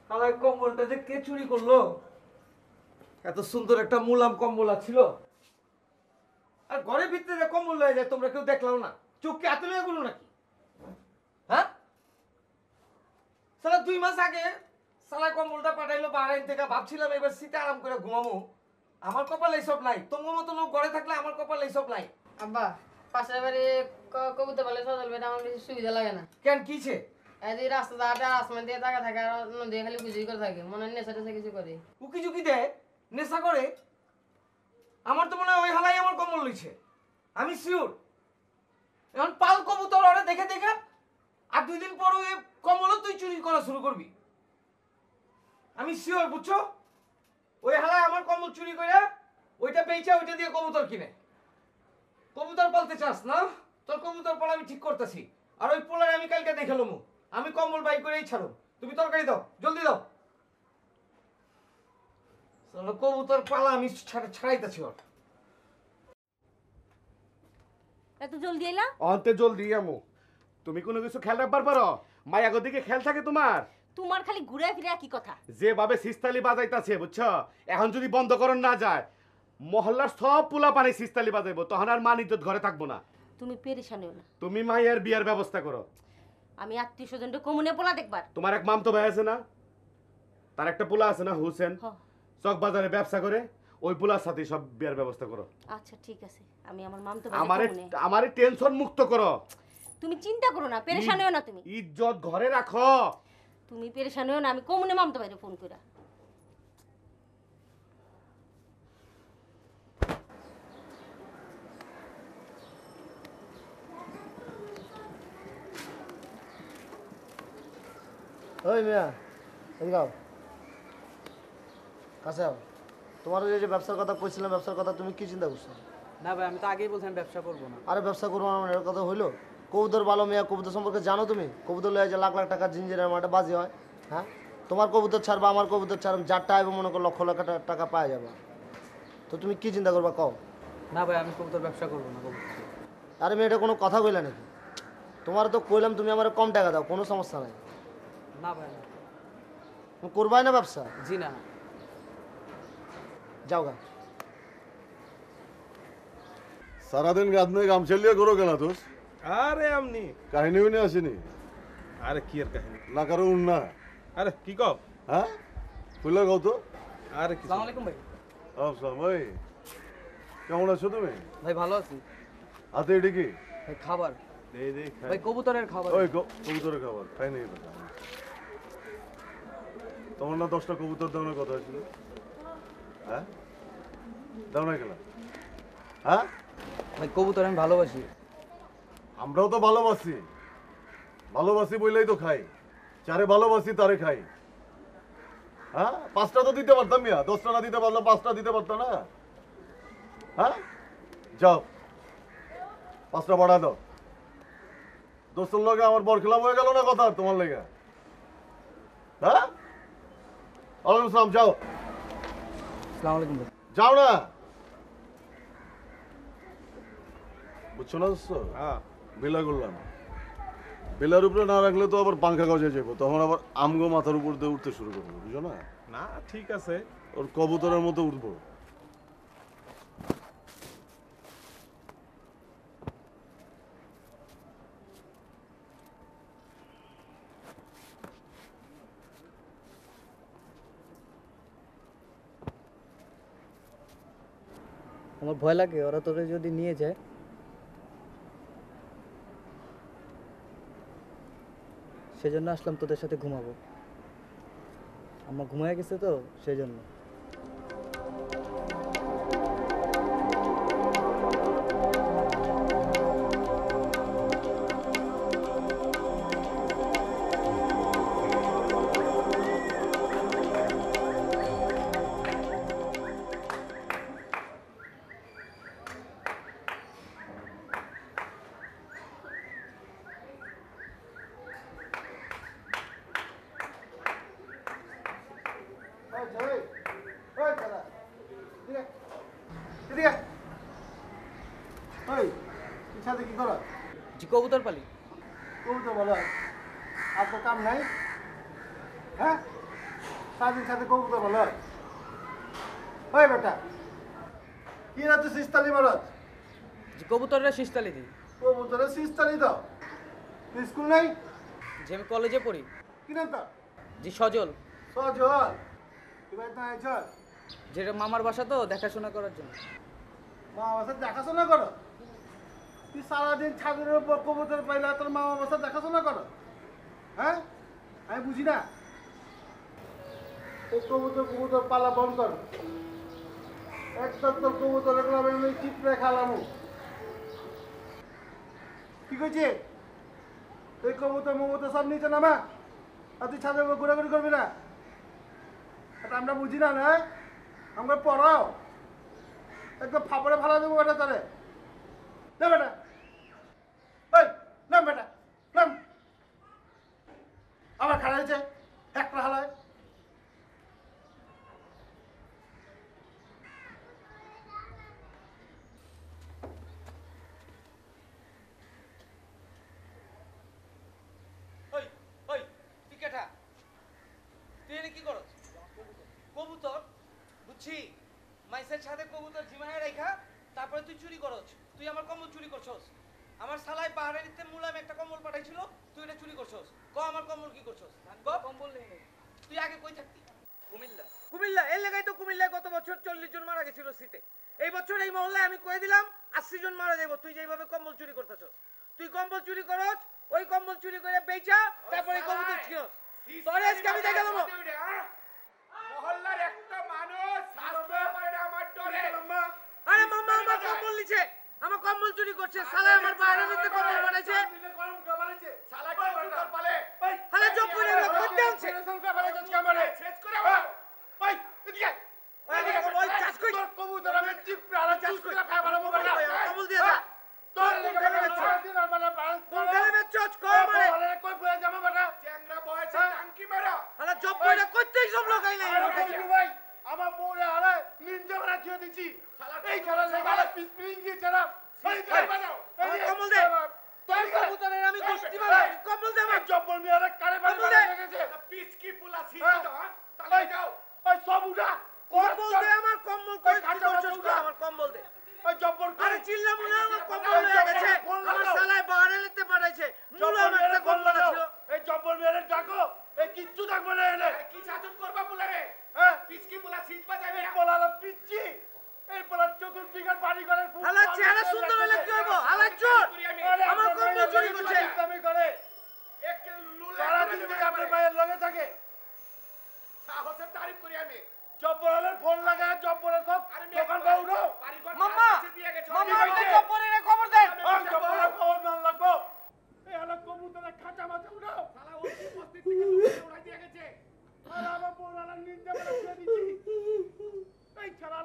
[SPEAKER 11] কালাই কম্বলটা যে কে চুরি করলো? এত সুন্দর একটা মুলাম কম্বল ছিল, আর ঘরের ভিতরে যে কম্বল হয়ে যায় তোমরা কেউ দেখলাম না। চোখকে এত লেগে গেলো নাকি? হ্যাঁ, সালা 2 মাস আগে সালা কম্বলটা পাঠাইলো বাহরাইন থেকে। ভাবছিলাম এবার শীতে আরাম করে ঘুমাবো। আমার কপালে এইসব নাই। তোমার মতো লোক ঘরে থাকলে আমার কপালে এইসব নাই।
[SPEAKER 10] আব্বা, পাশের বাড়ি কবুতর বলে সজল ভাই, আমার বেশি সুবিধা লাগে না।
[SPEAKER 11] কেন, কিছে?
[SPEAKER 10] এই যে রাস্তা হাঁটা আসমান দিয়ে টাকা থাকে, আর নদী খালি বুঝি করে থাকে, মনে হয় নেশা টেশা কিছু করে।
[SPEAKER 11] উকি ঝুঁকি দেয়, নেশা করে। আমার তো মনে হয় ওই হালাই আমার কম্বল লইছে, আমি শিওর। এখন পাল কবুতর ওরে দেখে দেখে আর 2 দিন পর ওই কম্বলও তুই চুরি করা শুরু করবি, আমি শিওর। বুঝছো? ওই হালাই আমার কম্বল চুরি করে ওইটা বেচা ওইটা দিয়ে কবুতর কিনে। কবুতর পালতে চাস না? তোর কবুতর পালা আমি ঠিক করতেছি। আর ওই পোলারে আমি কালকে দেখে লমু। আমি কম্বল বাই করেই ছাড়ো। তুমি তরকারি দাও, জলদি দাও। চলো, কবুতর পালা আমি ছাড়াইতেছি। ওর
[SPEAKER 12] এত জলদি এলা?
[SPEAKER 2] অন্তে জলদি আমু। তুমি কোনো কিছু খেয়াল রাখবার পারো? মায়াগো দিকে খেয়াল থাকে তোমার?
[SPEAKER 12] তোমার খালি ঘুরে ফিরে একই কথা।
[SPEAKER 2] যেভাবে সিস্তালি বাজাইতাছে, বুঝছো? এখন যদি বন্ধ করন না যায়, মহল্লার সব পোলা পানি সিস্তালি বাজাইবো, তখন আর মান ইজ্জত ঘরে থাকবো না।
[SPEAKER 12] তুমি পেরেশান হও না।
[SPEAKER 2] তুমি মায়ের বিয়ার ব্যবস্থা করো।
[SPEAKER 12] আমি আত্মীয় স্বজনটা কমুনে পোলা দেখবার।
[SPEAKER 2] তোমার এক মামতো ভাই আছে না, তার একটা পোলা আছে না, হুসেন, চক বাজারে ব্যবসা করে, ওই পোলার সাথে সব বিয়ার ব্যবস্থা করো।
[SPEAKER 12] আচ্ছা ঠিক আছে, আমি আমার মামতো
[SPEAKER 2] আমারে টেনশন মুক্ত করো।
[SPEAKER 12] তুমি চিন্তা করো না, পেরেশান হও না। তুমি
[SPEAKER 2] ইজ্জত ঘরে রাখো।
[SPEAKER 12] তুমি পেরেশান হও না, আমি কমুনে মামতো ভাইরে ফোন কইরা।
[SPEAKER 13] ওই মিয়া এদিকে আও কাছে আও তোমার ওই যে ব্যবসার কথা কইছিলাম ব্যবসার কথা তুমি কি চিন্তা করছো?
[SPEAKER 4] না ভাই আমি তো আগেই বলছিলাম ব্যবসা করবো না।
[SPEAKER 13] আরে ব্যবসা করবো না এর কথা হইলো? কবুতর ভালো মিয়া, কবুতর সম্পর্কে জানো তুমি? কবুতর লয়ে যে লাখ লাখ টাকার জিঞ্জিরের মাঠে বাজি হয়। হ্যাঁ তোমার কবুতর ছাড়বা আমার কবুতর ছাড়ব, যারটা আইব মনে করো লক্ষ লক্ষ টাকা পাওয়া যাবে। তো তুমি কি চিন্তা করবা কও?
[SPEAKER 4] না ভাই আমি কবুতর ব্যবসা করবো না কবুতর।
[SPEAKER 13] আরে মেয়ে এটা কোনো কথা কইলা নাকি? তোমার তো কইলাম তুমি আমার কম টাকা দাও, কোনো সমস্যা নাই।
[SPEAKER 4] না ভাই না।
[SPEAKER 13] তুমি করবাই না ব্যবসা?
[SPEAKER 4] জি না।
[SPEAKER 13] যাও গা।
[SPEAKER 9] সারাদিন রাত নয় গামছা লিয়ে করো কেন তোর?
[SPEAKER 14] আরে আমনি
[SPEAKER 9] কাহিনী উনি আসেনি?
[SPEAKER 14] আরে কি আর কাহিনী?
[SPEAKER 9] না কারো উন্না।
[SPEAKER 14] আরে কি কও?
[SPEAKER 9] হ্যাঁ খুলে গাও তো।
[SPEAKER 14] আরে কি?
[SPEAKER 4] আসসালামু আলাইকুম ভাই।
[SPEAKER 9] আসসালাম ভাই, কেমন আছো তুমি?
[SPEAKER 4] ভাই ভালো আছি।
[SPEAKER 9] হাতে এটি কি?
[SPEAKER 4] ভাই খাবার।
[SPEAKER 9] দে দে খাই।
[SPEAKER 4] ভাই কবুতরের খাবার।
[SPEAKER 9] ওই কবুতরের খাবার খাই নাই তো। তোমার না 10টা কবুতর দেওয়ার কথা ছিল? হ্যাঁ দাও না কেন? হ্যাঁ
[SPEAKER 4] ভাই কবুতর আমি ভালোবাসি।
[SPEAKER 9] আমরাও তো ভালোবাসি, ভালোবাসি বললেই তো খাই। যারে ভালোবাসি তারে খাই। হ্যাঁ 5টা তো দিতে পারতাম মিয়া, 10টা না দিতে পারলাম 5টা দিতে পারতাম না? হ্যাঁ যাও 5টা বাড়া দাও। দোস্তের লগে আমার বরখেলাপ হয়ে গেল না কথা তোমার লেগে? হ্যাঁ ওয়ালাইকুম আসসালাম, যাও।
[SPEAKER 4] আসসালামু আলাইকুম ভাই।
[SPEAKER 9] যাও না, বুঝছো না দোস্ত?
[SPEAKER 14] হ্যাঁ
[SPEAKER 9] বেলা করলাম, বেলার উপরে না রাখলে তো আবার পাঙ্খা গজে যাবো, তখন আবার আমগো মাথার উপর দিয়ে উঠতে শুরু করবো, বুঝো না?
[SPEAKER 14] না ঠিক আছে,
[SPEAKER 9] ওর কবুতরের মতো উঠবো।
[SPEAKER 4] আমার ভয় লাগে ওরা তোরে যদি নিয়ে যায়। সেজন্য আসলাম তোদের সাথে ঘুমাবো। আমার ঘুমায় গেছে তো সেজন্য। জি কবুতর পালি।
[SPEAKER 6] কবুতর বলো আর তো কাম নাই? হ্যাঁ সারাদিন সাথে কবুতর বলো? ওই বেটা কি না তুই সিস্তালি মারত?
[SPEAKER 4] জি কবুতররা শিস্তালি দিই।
[SPEAKER 6] কবুতরের সিস্তালি দাও? তুই স্কুল নাই?
[SPEAKER 4] যে আমি কলেজে পড়ি।
[SPEAKER 6] কি নাম তো?
[SPEAKER 4] জি সজল।
[SPEAKER 6] সজল তুই বাড়িতে আইছ?
[SPEAKER 4] যেটা মামার বাসা তো দেখাশোনা করার জন্য।
[SPEAKER 6] মামা বাসা দেখাশোনা করো? তুই সারাদিন ছাদের উপর কবুতর পাইলা তোর মামা বাসা দেখাশোনা করো? হ্যাঁ আমি বুঝি না। এই কবুতর পালা বন্ধ কর। একদম তোর কবুতর এগুলো আমি চিপড়ে খালামু। কি কইছে? এই কবুতর মবুতর সব নিচে নামা, আর তুই ছাদের উপর ঘোরাঘুরি করবি না। এটা আমরা বুঝি না না? আমরা পড়াও একদম ফাপড়ে ফালা দেবো বেটা তোরে। না বেটা ওই নাম বেটা নাম। আবার খাড়া হয়েছে একটা হালায়।
[SPEAKER 11] ওই ওই তুই কেটা? তুই এনে কি করছ? কবুতর বুঝছি মাইসের সাথে কবুতর জিমায় রাখা তারপরে তুই চুরি করছ। তুই আমার কম্বল চুরি করছস। আমার সালাই পাহাড়ের নিতে মুলাম একটা কম্বল পাঠাইছিল, তুই এটা চুরি করছস। ক আমার কম্বল কি করছস? ক কম্বল নেই। তুই আগে কই থাকতি? কুমিল্লা। কুমিল্লা এর লাগাই তো কুমিল্লায় গত বছর 40 জন মারা গেছিল শীতে। এই বছর এই মহল্লায় আমি কয়ে দিলাম 80 জন মারা যাবো। তুই যেভাবে কম্বল চুরি করতেছস, তুই কম্বল চুরি করছ, ওই কম্বল চুরি করে বেচা তারপরে কবুতর ছিনস। তোরে আজকে আমি দেখে দেবো।
[SPEAKER 2] মহল্লার একটা মানুষ আসতে পারে না আমার ডরে।
[SPEAKER 11] আরে মামা আমার কম্বল নিছে, আমার কম্বল চুরি করছে। শালা আমার বাইরে নিতে কম্বল বানাইছে।
[SPEAKER 2] শালা কি পালে?
[SPEAKER 11] আরে জব করে কইতে
[SPEAKER 6] আরে কারে বাড়ি হয়ে গেছে পিচকি পোলা ছিড়া দাও তাহলে যাও ওই সব উঠা কম্বল দে আমার কম্বল কই খাটা আমার কম্বল দে ওই জব্বর আরে চিল্লামু না আমার কম্বল হয়ে গেছে আমার শালায় বাহারে নিতে পাঠাইছে জব্বর মেরে কম্বল ছিল এই জব্বর মেরে ডাকো এই কিচ্ছু থাকবে না এনে কি শাসন করবা পোলা রে হ্যাঁ পিচকি পোলা ছিড়বা যাবে এই পোলার পিচ্চি এই পোলা চতুর্দিকের বাড়ি ঘরের হালা চেহারা সুন্দর হলে কি হইব হালা চোর আমার কম্বল চুরি করছে আমি করে এক লুলা সারা দিন থেকে আপনার ভাইয়ের লগে থাকে সাহসের তারিফ করি আমি জব্বরের ফোন লাগা জব্বরের সব দোকান বা উঠো মাম্মা মাম্মা জব্বরের খবর দেন জব্বরের খবর না লাগবো এই হলো কবুতরের খাঁচা মাথা উঠো শালা ওই উপস্থিত থেকে উড়াই দিয়ে গেছে আর আমার বোনালা নিন্দে করে দিছি এই শালা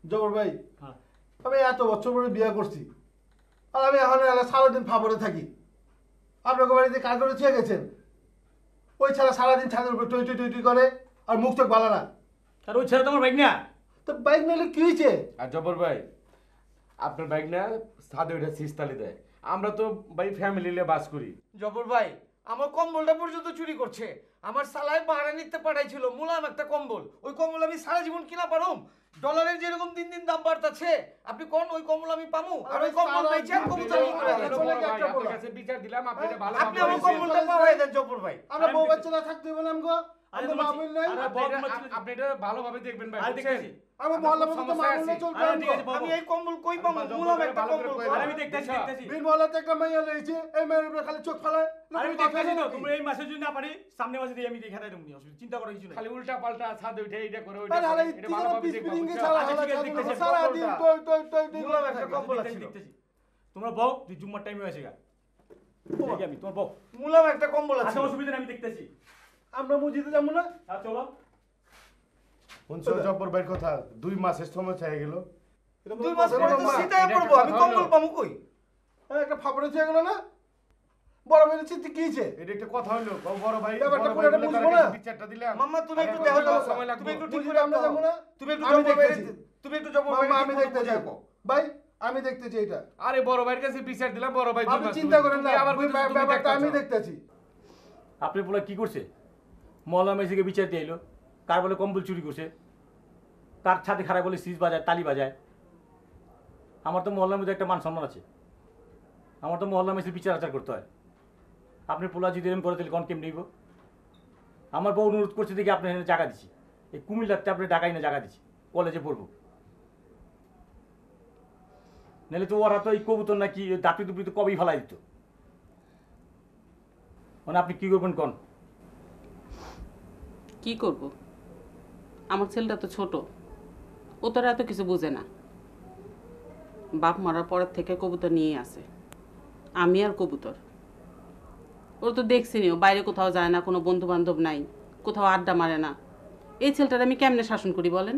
[SPEAKER 15] জবর ভাই আমি এত বছর পরে বিয়ে করছি আর আমি এখন সারাদিন ফাপড়ে থাকি আপনাকে বাড়িতে কাজ করে ছেয়ে গেছেন ওই ছাড়া সারাদিন ছাদের উপরে টই টই টই টই করে আর মুখ চোখ বালা না
[SPEAKER 16] আর ওই ছেড়ে তোমার বাইক না
[SPEAKER 15] তো বাইক নিলে কি হয়েছে
[SPEAKER 2] আর জব্বর ভাই আপনার বাইক না ছাদে ওইটা সিস্তালি দেয় আমরা তো ভাই ফ্যামিলি নিয়ে বাস করি
[SPEAKER 11] জব্বর ভাই আমার কম্বলটা পর্যন্ত চুরি করছে আমার সালায় ভাড়া নিতে পাঠাইছিল মুলাম একটা কম্বল ওই কম্বল আমি সারা জীবন কিনা পারুম ডলারের যেরকম দিন দিন দাম বাড়তাছে আপনি কোন ওই কম্বল আমি পামু আর ওই কম্বল বেচে কবুতর কি করে
[SPEAKER 2] আপনার কাছে বিচার দিলাম আপনি এটা ভালো
[SPEAKER 11] আপনি আমার কম্বলটা পাওয়াই দেন জব্বর ভাই
[SPEAKER 15] আমরা বউ বাচ্চা না থাকতে হবে না আমগো আমরা মামুল নাই
[SPEAKER 2] আপনি এটা ভালোভাবে দেখবেন ভাই
[SPEAKER 16] দেখতেছি
[SPEAKER 15] আমার মহল্লা মতো তো মামুল চলবে
[SPEAKER 11] আমি এই কম্বল কই পামু মুলাম একটা কম্বল
[SPEAKER 16] আমি দেখতেছি
[SPEAKER 15] বিন মহল্লাতে একটা মাইয়া লইছে এই মায়ের উপরে খালি চোখ ফালায়
[SPEAKER 16] আমি দেখতেছি তো তোমরা এই মাসে যদি না পারি সামনে মাসে দিয়ে আমি দেখাই দেবো অসুবিধা চিন্তা করার কিছু নাই
[SPEAKER 2] খালি উল্টা পাল্টা ছাদে উঠে এইটা করে
[SPEAKER 15] ওইটা করে এটা ভালোভাবে দেখবা সারা দিন টই টই টই টই
[SPEAKER 11] মুলাম একটা কম্বল আছে
[SPEAKER 16] দেখতেছি তোমরা বউ তুই জুম্মার টাইম হয়েছে গা দেখি আমি তোমার বউ
[SPEAKER 11] মুলাম একটা কম্বল আছে
[SPEAKER 16] আচ্ছা অসুবিধা নেই আমি দেখতেছি
[SPEAKER 15] আমরা মসজিদে যাবো না
[SPEAKER 16] আর চলো
[SPEAKER 2] শুনছো জব্বর ভাইয়ের কথা 2 মাসের সময় চাই গেল
[SPEAKER 11] 2 মাস পরে তো সিটায় পড়বো আমি কম্বল পামু কই
[SPEAKER 15] একটা ফাপড়ে ছেয়ে গেল না বড় ভাইয়ের চিন্তা কি হইছে
[SPEAKER 2] এটা একটা কথা হইলো বড় ভাই
[SPEAKER 15] ব্যাপারটা পুরোটা বুঝবো না
[SPEAKER 2] বিচারটা দিলাম
[SPEAKER 11] মাম্মা তুমি একটু দেখো তো
[SPEAKER 2] সময় লাগবে
[SPEAKER 11] তুমি একটু ঠিক
[SPEAKER 15] বুঝবো
[SPEAKER 11] করে
[SPEAKER 15] আমরা যাবো না
[SPEAKER 11] তুমি একটু জব্বর ভাই তুমি একটু জব্বর ভাই
[SPEAKER 15] আমি দেখতে যাই ভাই আমি দেখতেছি এটা
[SPEAKER 2] আরে বড় ভাইয়ের কাছে বিচার দিলাম বড় ভাই
[SPEAKER 15] আপনি চিন্তা করেন না ব্যাপারটা আমি দেখতেছি
[SPEAKER 16] আপনি বলে কি করছে মহল্লা মেসিকে বিচার দিয়ে এলো কার বলে কম্বল চুরি করছে কার ছাদে খারাপ বলে সিজ বাজায় তালি বাজায় আমার তো মহল্লার মধ্যে একটা মান সম্মান আছে আমার তো মহল্লা মেসির বিচার আচার করতে হয় আপনি পোলা যদি এরকম করে দিলে কোন কেম নিব আমার বউ অনুরোধ করছে দেখি আপনি এখানে জায়গা দিচ্ছি এই কুমিল্লাতে আপনি ঢাকায় না জায়গা দিচ্ছি কলেজে পড়বো নাহলে তো ওরা তো এই কবুতর নাকি দাপি দুপি তো কবেই ফেলাই দিত মানে আপনি কী করবেন কোন
[SPEAKER 3] কি করব আমার ছেলেটা তো ছোট ও তো এত কিছু বোঝে না বাপ মারার পরের থেকে কবুতর নিয়ে আসে আমি আর কবুতর ওর তো দেখছিনি ও বাইরে কোথাও যায় না কোনো বন্ধু বান্ধব নাই কোথাও আড্ডা মারে না এই ছেলেটার আমি কেমনে শাসন করি বলেন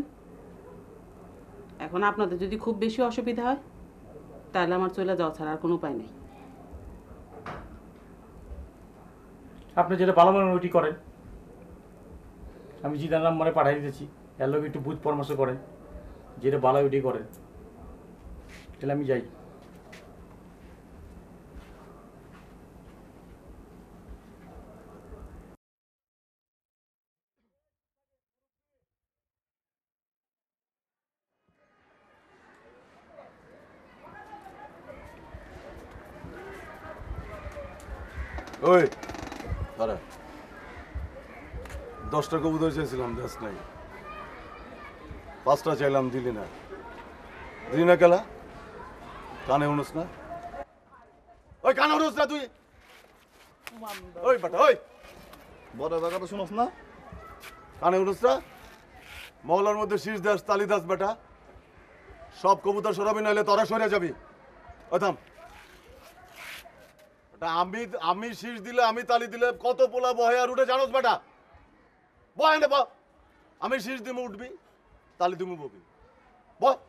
[SPEAKER 3] এখন আপনাদের যদি খুব বেশি অসুবিধা হয় তাহলে আমার চলে যাওয়া ছাড়া আর কোনো উপায় নেই
[SPEAKER 16] আপনি যেটা ভালো মনে ওইটি করেন আমি জিদার নাম্বারে পাঠিয়ে দিতেছি, এর লোক একটু বুঝ পরামর্শ করেন, যেটা ভালো ওইটাই করেন। তাহলে আমি যাই।
[SPEAKER 9] ওই দাঁড়া, 10টা কবুতর চাইছিলাম, দেশ নাই। 5টা চাইলাম, দিলি না। দিলি না কেলা? কানে উনুস না? ওই কানে উনুস না তুই? ওই বেটা, ওই বড় কথা তো শুনস না? কানে উনুস না? মহলার মধ্যে শীষ দাস, তালি দাস বেটা। সব কবুতর সরাবি, নাহলে তোরা সরে যাবি। ওই থাম। আমি শীষ দিলে, আমি তালি দিলে কত পোলা বহে আর উঠে জানোস বেটা? বয় না, আমি শীষ দিমু উঠবি, তালি দিমু ববি। বয়।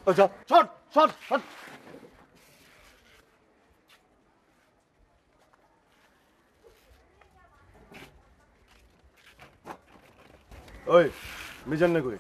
[SPEAKER 9] আচ্ছা, শট শট শট। ওই মিজান না কই?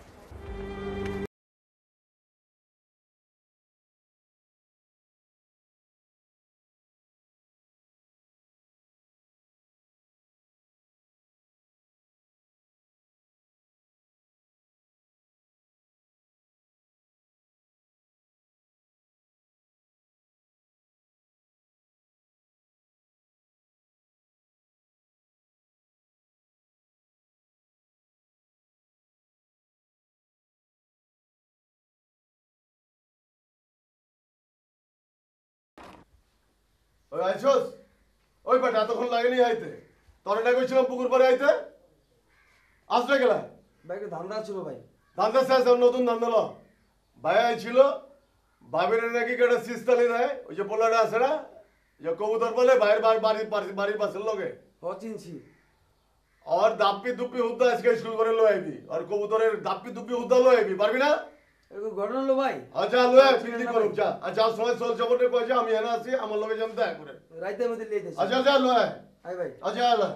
[SPEAKER 9] ওই আইছস? ওই বেটা এতক্ষণ লাগেনি আইতে। তোরে না কইছিলাম পুকুর পাড়ে আইতে? আসবে গেলা?
[SPEAKER 11] ভাই একটু ধান্দা ছিল ভাই।
[SPEAKER 9] ধান্দা শেষ, নতুন ধান্দা ল। ভাই আইছিল, ভাবির নাকি কেটে সিস্তালি দেয়, ওই যে পোলাটা আছে না, যে কবুতর বলে ভাইয়ের বাড়ির পাশের লগে।
[SPEAKER 11] হ চিনছি।
[SPEAKER 9] আর দাপ্পি দুপ্পি হুদ্দা আজকে স্কুল করে লো আইবি, আর কবুতরের দাপ্পি দুপ্পি হুদ্দা লো আইবি, পারবি না?
[SPEAKER 11] ঘটনা লো ভাই।
[SPEAKER 9] আচ্ছা লো আই ফিল্ডিং করুক যা। আর যার সময় চল জবরে কই যা, আমি এনে আছি, আমার লগে যেন দেখা করে।
[SPEAKER 11] রাইতের মধ্যে লিয়ে দিছি।
[SPEAKER 9] আচ্ছা যা লো আই।
[SPEAKER 11] আই ভাই।
[SPEAKER 9] আচ্ছা লো।